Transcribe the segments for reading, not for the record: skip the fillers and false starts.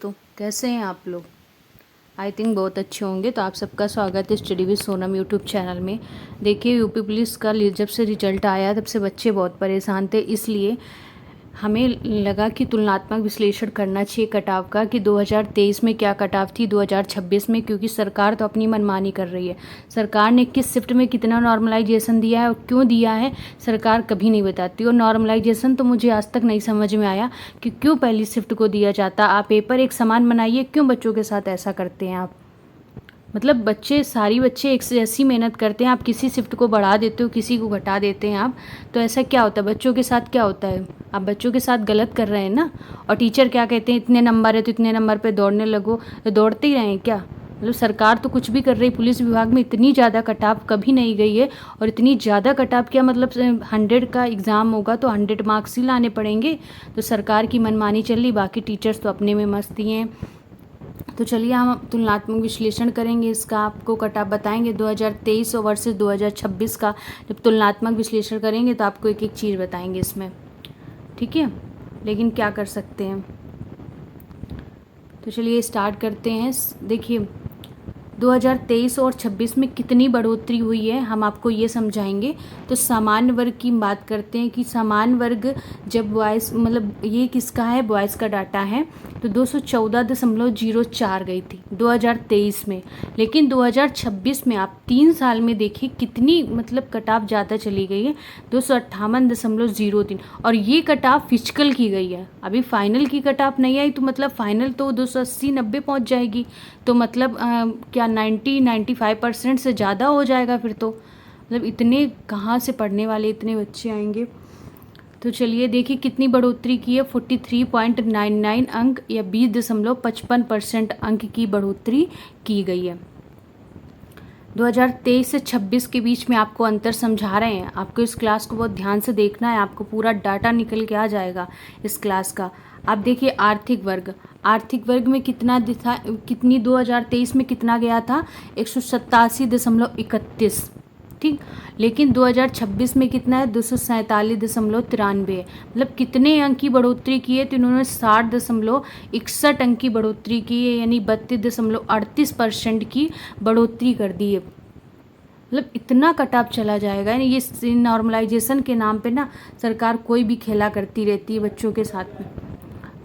दोस्तों, कैसे हैं आप लोग। आई थिंक बहुत अच्छे होंगे। तो आप सबका स्वागत है study with Sonam YouTube channel में। देखिए, यूपी पुलिस का जब से रिजल्ट आया तब से बच्चे बहुत परेशान थे, इसलिए हमें लगा कि तुलनात्मक विश्लेषण करना चाहिए कटाव का कि 2023 में क्या कटाव थी 2026 में, क्योंकि सरकार तो अपनी मनमानी कर रही है। सरकार ने किस शिफ्ट में कितना नॉर्मलाइजेशन दिया है और क्यों दिया है सरकार कभी नहीं बताती। और नॉर्मलाइजेशन तो मुझे आज तक नहीं समझ में आया कि क्यों पहली शिफ्ट को दिया जाता। आप पेपर एक समान बनाइए, क्यों बच्चों के साथ ऐसा करते हैं आप। मतलब सारी बच्चे एक से ऐसी मेहनत करते हैं, आप किसी शिफ्ट को बढ़ा देते हो, किसी को घटा देते हैं आप। तो ऐसा क्या होता है बच्चों के साथ, क्या होता है, आप बच्चों के साथ गलत कर रहे हैं ना। और टीचर क्या कहते हैं, इतने नंबर है तो इतने नंबर पे दौड़ने लगो, तो दौड़ते ही रहें क्या। मतलब सरकार तो कुछ भी कर रही। पुलिस विभाग में इतनी ज़्यादा कटाव कभी नहीं गई है। और इतनी ज़्यादा कटाव क्या, मतलब 100 का एग्ज़ाम होगा तो 100 मार्क्स ही लाने पड़ेंगे। तो सरकार की मनमानी चल रही, बाकी टीचर्स तो अपने में मस्त ही हैं। तो चलिए हम तुलनात्मक विश्लेषण करेंगे इसका, आपको कटाव बताएंगे 2023 और वर्सेस 2026 का। जब तुलनात्मक विश्लेषण करेंगे तो आपको एक एक चीज़ बताएंगे इसमें, ठीक है। लेकिन क्या कर सकते हैं, तो चलिए स्टार्ट करते हैं। देखिए 2023 और 26 में कितनी बढ़ोतरी हुई है हम आपको ये समझाएंगे। तो सामान्य वर्ग की बात करते हैं कि सामान्य वर्ग जब बॉयज़, मतलब ये किसका है, बॉयज़ का डाटा है, तो 214.04 गई थी 2023 में। लेकिन 2026 में आप 3 साल में देखिए कितनी मतलब कटाव ज़्यादा चली गई है, 258.03। और ये कटाव फिजिकल की गई है, अभी फाइनल की कटाव नहीं आई। तो मतलब फाइनल तो 280-90 पहुँच जाएगी। तो मतलब क्या 90-95% से ज़्यादा हो जाएगा फिर तो। मतलब इतने कहाँ से पढ़ने वाले इतने बच्चे आएंगे। तो चलिए देखिए कितनी बढ़ोतरी की है, 43.99 अंक या 20.55% अंक की बढ़ोतरी की गई है। 2023 से 26 के बीच में आपको अंतर समझा रहे हैं। आपको इस क्लास को बहुत ध्यान से देखना है, आपको पूरा डाटा निकल के आ जाएगा इस क्लास का। आप देखिए आर्थिक वर्ग, आर्थिक वर्ग में कितना था, कितनी 2023 में कितना गया था, 187.31, ठीक। लेकिन 2026 में कितना है, 247.93 है। मतलब कितने अंक की बढ़ोतरी की है, तो इन्होंने 60.61 अंक की बढ़ोतरी की है, यानी 32.38% की बढ़ोतरी कर दी है। मतलब इतना कटाव चला जाएगा। यानी ये नॉर्मलाइजेशन के नाम पे ना सरकार कोई भी खेला करती रहती है बच्चों के साथ में।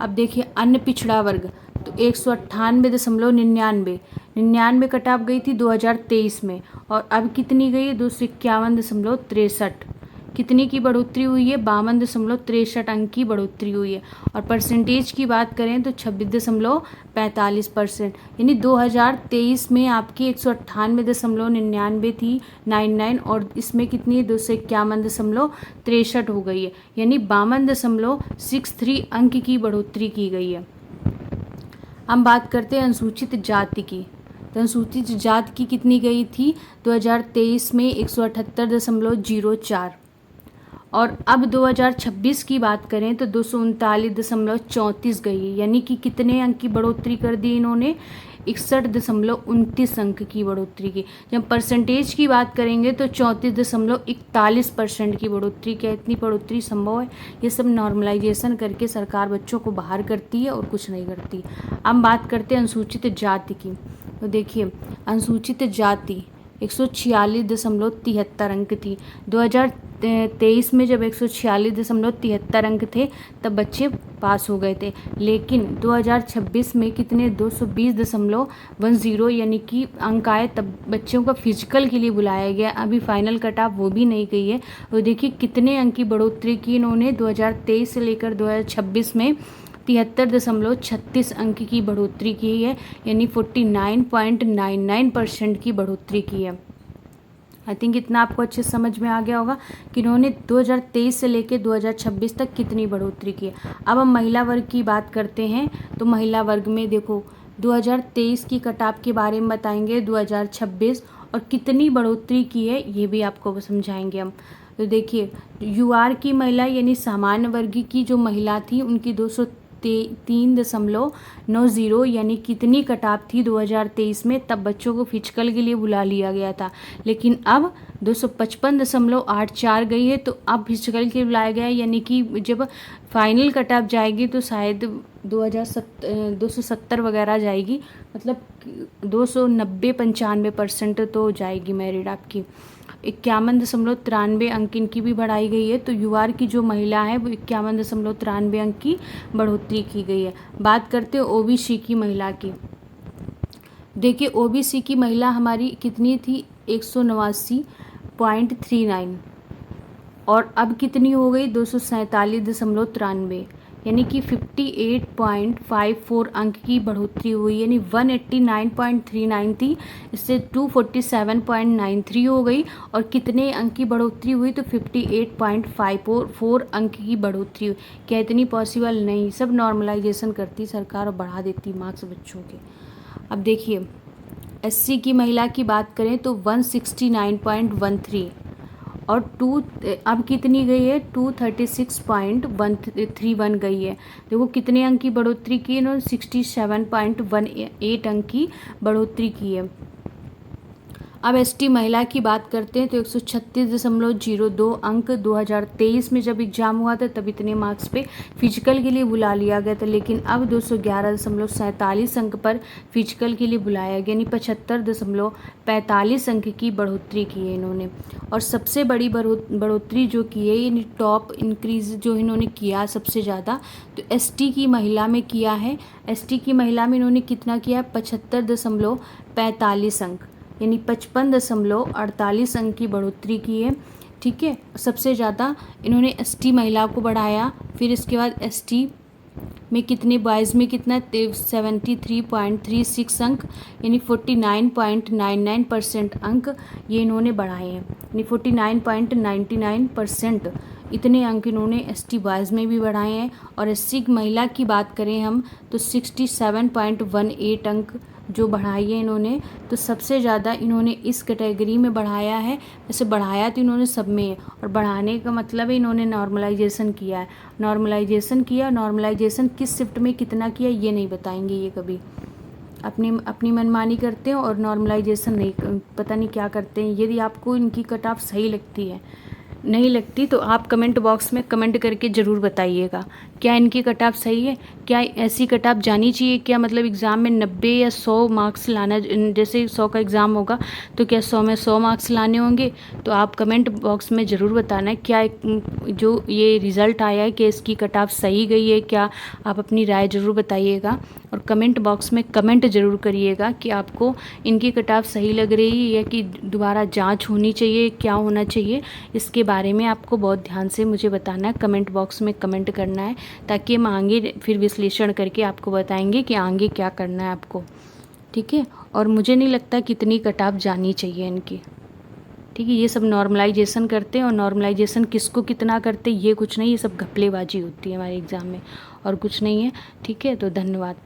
अब देखिए अन्य पिछड़ा वर्ग, तो 198.99 कटाव गई थी 2023 में, और अब कितनी गई है, 251.63। कितनी की बढ़ोतरी हुई है, 52.63 अंक की बढ़ोतरी हुई है। और परसेंटेज की बात करें तो 26.45%। यानी 2023 में आपकी 198.99 थी 99, और इसमें कितनी है, 251.63 हो गई है। यानी 52.63 अंक की बढ़ोतरी की गई है। हम बात करते हैं अनुसूचित जाति की। तो अनुसूचित जाति की कितनी गई थी 2023 में, 178.04। और अब 2026 की बात करें तो 239.34 गई है। यानी कि कितने अंक की बढ़ोतरी कर दी इन्होंने, 61.29 अंक की बढ़ोतरी की। जब परसेंटेज की बात करेंगे तो 34.41% की बढ़ोतरी। क्या इतनी बढ़ोतरी संभव है, ये सब नॉर्मलाइजेशन करके सरकार बच्चों को बाहर करती है और कुछ नहीं करती। अब बात करते हैं अनुसूचित जाति की। तो देखिए अनुसूचित जाति 146.73 अंक थी 2023 में। जब 146.73 अंक थे तब बच्चे पास हो गए थे। लेकिन 2026 में कितने, 220.10 यानी कि अंक आए, तब बच्चों को फिजिकल के लिए बुलाया गया। अभी फाइनल कटाव वो भी नहीं गई है। और देखिए कितने अंक की बढ़ोतरी की इन्होंने 2023 से लेकर 2026 में, 73.36 अंक की बढ़ोतरी की है। यानी 49.99% की बढ़ोतरी की है। आई थिंक इतना आपको अच्छे समझ में आ गया होगा कि इन्होंने 2023 से लेकर 2026 तक कितनी बढ़ोतरी की है। अब हम महिला वर्ग की बात करते हैं। तो महिला वर्ग में देखो 2023 की कटाव के बारे में बताएंगे, 2026 और कितनी बढ़ोतरी की है ये भी आपको समझाएंगे हम। तो देखिए यूआर की महिला यानी सामान्य वर्ग की जो महिला थी उनकी 203.90 यानी कितनी कटाव थी 2023 में, तब बच्चों को फिजिकल के लिए बुला लिया गया था। लेकिन अब 255.84 गई है, तो अब फिजिकल के लिए बुलाया गया है। यानी कि जब फाइनल कटाव जाएगी तो शायद 270 वगैरह जाएगी, मतलब 290-95% तो जाएगी मेरिट आपकी। 51.93 अंक इनकी भी बढ़ाई गई है। तो यूआर की जो महिला है वो 51.93 अंक की बढ़ोतरी की गई है। बात करते हैं ओबीसी की महिला की। देखिए ओबीसी की महिला हमारी कितनी थी, 189.39, और अब कितनी हो गई, 247.93, यानी कि 58.54 अंक की बढ़ोतरी हुई। यानी 189.39 थी, इससे 247.93 हो गई, और कितने अंक की बढ़ोतरी हुई, तो 58.54 अंक की बढ़ोतरी हुई। क्या इतनी पॉसिबल? नहीं, सब नॉर्मलाइजेशन करती सरकार और बढ़ा देती मार्क्स बच्चों के। अब देखिए एससी की महिला की बात करें तो 169.13, और अब कितनी गई है, 236.131 गई है। देखो कितने अंक की बढ़ोतरी की है इन्होंने, 67.18 अंक की बढ़ोतरी की है। अब एसटी महिला की बात करते हैं तो 136.02 अंक 2023 में जब एग्ज़ाम हुआ था तब इतने मार्क्स पे फिजिकल के लिए बुला लिया गया था, लेकिन अब 211.47 अंक पर फिजिकल के लिए बुलाया गया, यानी 75.45 अंक की बढ़ोतरी की है इन्होंने। और सबसे बड़ी बढ़ोतरी जो की है, यानी टॉप इंक्रीज जो इन्होंने किया सबसे ज़्यादा, तो एसटी की महिला में किया है। एसटी की महिला में इन्होंने कितना किया, 75.45 अंक, यानी 55.48 अंक की बढ़ोतरी की है। ठीक है, सबसे ज़्यादा इन्होंने एसटी महिला को बढ़ाया। फिर इसके बाद एसटी में कितने, बॉयज़ में कितना, 73.36 अंक, यानी 49.99% अंक ये इन्होंने बढ़ाए हैं, यानी 49.99% इतने अंक इन्होंने एसटी बॉयज़ में भी बढ़ाए हैं। और एससी महिला की बात करें हम तो 67.18 अंक जो बढ़ाई है इन्होंने, तो सबसे ज़्यादा इन्होंने इस कैटेगरी में बढ़ाया है। वैसे बढ़ाया तो इन्होंने सब में है, और बढ़ाने का मतलब है इन्होंने नॉर्मलाइजेशन किया है। नॉर्मलाइजेशन किस शिफ्ट में कितना किया ये नहीं बताएंगे ये कभी, अपनी मनमानी करते हैं और नॉर्मलाइजेशन नहीं, पता नहीं क्या करते हैं। यदि आपको इनकी कट ऑफ सही लगती है, नहीं लगती तो आप कमेंट बॉक्स में कमेंट करके ज़रूर बताइएगा, क्या इनकी कट ऑफ सही है, क्या ऐसी कट ऑफ जानी चाहिए, क्या मतलब एग्ज़ाम में 90 या 100 मार्क्स लाना, जैसे 100 का एग्ज़ाम होगा तो क्या 100 में 100 मार्क्स लाने होंगे। तो आप कमेंट बॉक्स में ज़रूर बताना है क्या जो ये रिज़ल्ट आया है कि इसकी कट ऑफ सही गई है, क्या आप अपनी राय ज़रूर बताइएगा। और कमेंट बॉक्स में कमेंट ज़रूर करिएगा कि आपको इनकी कट ऑफ सही लग रही है या कि दोबारा जांच होनी चाहिए, क्या होना चाहिए, इसके बारे में आपको बहुत ध्यान से मुझे बताना है। कमेंट बॉक्स में कमेंट करना है, ताकि हम आगे फिर विश्लेषण करके आपको बताएंगे कि आगे क्या करना है आपको। ठीक है, और मुझे नहीं लगता कितनी कट ऑफ जानी चाहिए इनकी। ठीक है, ये सब नॉर्मलाइजेशन करते हैं, और नॉर्मलाइजेशन किसको कितना करते हैं ये कुछ नहीं, ये सब घपलेबाजी होती है हमारे एग्ज़ाम में, और कुछ नहीं है। ठीक है, तो धन्यवाद।